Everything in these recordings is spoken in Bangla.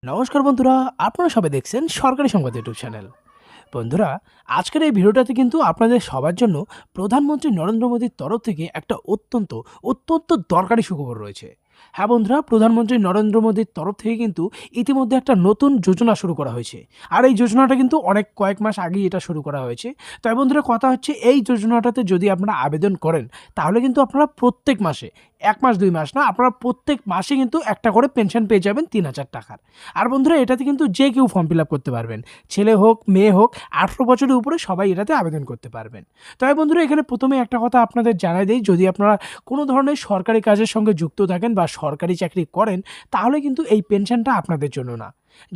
নমস্কার বন্ধুরা, আপনারা সবাই দেখছেন সরকারি সংবাদ ইউটিউব চ্যানেল। বন্ধুরা, আজকের এই ভিডিওটাতে কিন্তু আপনাদের সবার জন্য প্রধানমন্ত্রী নরেন্দ্র মোদীর তরফ থেকে একটা অত্যন্ত অত্যন্ত দরকারি সুখবর রয়েছে। হ্যাঁ বন্ধুরা, প্রধানমন্ত্রী নরেন্দ্র মোদীর তরফ থেকে কিন্তু ইতিমধ্যে একটা নতুন যোজনা শুরু করা হয়েছে। আর এই যোজনাটা কিন্তু কয়েক মাস আগেই এটা শুরু করা হয়েছে। তাই বন্ধুরা, কথা হচ্ছে এই যোজনাটাতে যদি আপনারা আবেদন করেন তাহলে কিন্তু আপনারা প্রত্যেক মাসে ১ মাস ২ মাস না, আপনারা প্রত্যেক মাসে কিন্তু একটা করে পেনশন পেয়ে যাবেন ৩,০০০ টাকার। আর বন্ধুরা, এটাতে কিন্তু যে কেউ ফর্ম ফিল আপ করতে পারবেন, ছেলে হোক মেয়ে হোক, ১৮ বছরের উপরে সবাই এটাতে আবেদন করতে পারবেন। তবে বন্ধুরা, এখানে প্রথমে একটা কথা আপনাদের জানাই দেই, যদি আপনারা কোনো ধরনের সরকারি কাজের সঙ্গে যুক্ত থাকেন বা সরকারি চাকরি করেন তাহলে কিন্তু এই পেনশনটা আপনাদের জন্য না।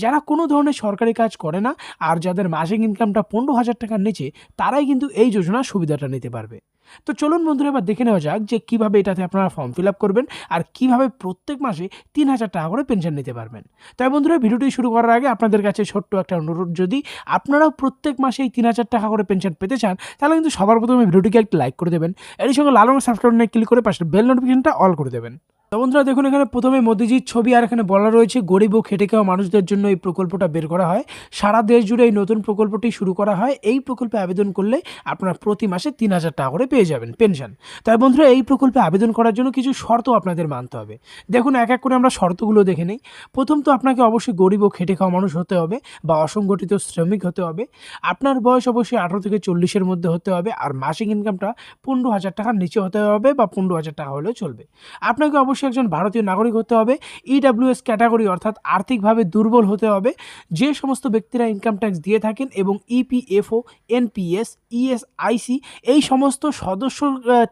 যারা কোনো ধরনের সরকারি কাজ করে না আর যাদের মাসিক ইনকামটা ১৫,০০০ টাকার নিচে, তারাই কিন্তু এই যোজনার সুবিধাটা নিতে পারবে। তো চলুন বন্ধুরা, এবার দেখে নেওয়া যাক যে কীভাবে এটাতে আপনারা ফর্ম ফিল আপ করবেন আর কীভাবে প্রত্যেক মাসে ৩,০০০ টাকা করে পেনশন নিতে পারবেন। তাই বন্ধুরা, ভিডিওটি শুরু করার আগে আপনাদের কাছে ছোট্ট একটা অনুরোধ, যদি আপনারাও প্রত্যেক মাসে এই ৩,০০০ টাকা করে পেনশন পেতে চান তাহলে কিন্তু সবার প্রথমে ভিডিওটিকে একটা লাইক করে দেবেন, এর সঙ্গে লাল রঙের সাবস্ক্রাইব বাটনে ক্লিক করে পাশে বেল নোটিফিকেশনটা অল করে দেবেন। তো বন্ধুরা দেখুন, এখানে প্রথমে মোদিজির ছবি আর এখানে বলা রয়েছে গরিব ও খেটে খাওয়া মানুষদের জন্য এই প্রকল্পটা বের করা হয়। সারা দেশ জুড়ে এই নতুন প্রকল্পটি শুরু করা হয়। এই প্রকল্পে আবেদন করলে আপনারা প্রতি মাসে ৩,০০০ টাকা করে পেয়ে যাবেন পেনশন। তাই বন্ধুরা, এই প্রকল্পে আবেদন করার জন্য কিছু শর্ত আপনাদের মানতে হবে। দেখুন, এক এক করে আমরা শর্তগুলো দেখে নিই। প্রথম তো আপনাকে অবশ্যই গরিব ও খেটে খাওয়া মানুষ হতে হবে বা অসংগঠিত শ্রমিক হতে হবে। আপনার বয়স অবশ্যই ১৮ থেকে ৪০-এর মধ্যে হতে হবে আর মাসিক ইনকামটা ১৫,০০০ টাকার নিচে হতে হবে বা ১৫,০০০ টাকা হলেও চলবে। আপনাকে অবশ্যই একজন ভারতীয় নাগরিক হতে হবে। ইডব্লিউএস ক্যাটাগরি অর্থাৎ আর্থিকভাবে দুর্বল হতে হবে। যে সমস্ত ব্যক্তিরা ইনকাম ট্যাক্স দিয়ে থাকেন এবং ইপিএফও, এনপিএস, ইএসআইসি এই সমস্ত সদস্য,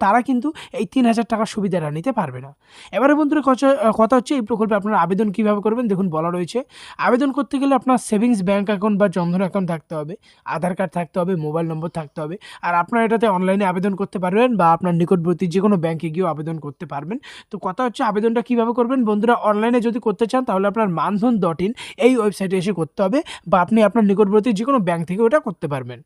তারা কিন্তু এই ৩,০০০ টাকার সুবিধাটা নিতে পারবে না। এবারে বন্ধুরা, কথা হচ্ছে এই প্রকল্পে আপনারা আবেদন কীভাবে করবেন। দেখুন, বলা রয়েছে আবেদন করতে গেলে আপনার সেভিংস ব্যাঙ্ক অ্যাকাউন্ট বা জনধন অ্যাকাউন্ট থাকতে হবে, আধার কার্ড থাকতে হবে, মোবাইল নম্বর থাকতে হবে। আর আপনারা এটাতে অনলাইনে আবেদন করতে পারবেন বা আপনার নিকটবর্তী যে কোনো ব্যাঙ্কে গিয়েও আবেদন করতে পারবেন। তো কথা হচ্ছে আবেদনটা কীভাবে করবেন বন্ধুরা, অনলাইনে যদি করতে চান তাহলে আপনার মানধন.in এই ওয়েবসাইটে এসে করতে হবে বা আপনি আপনার নিকটবর্তী যে কোনো ব্যাঙ্ক থেকে ওটা করতে পারবেন।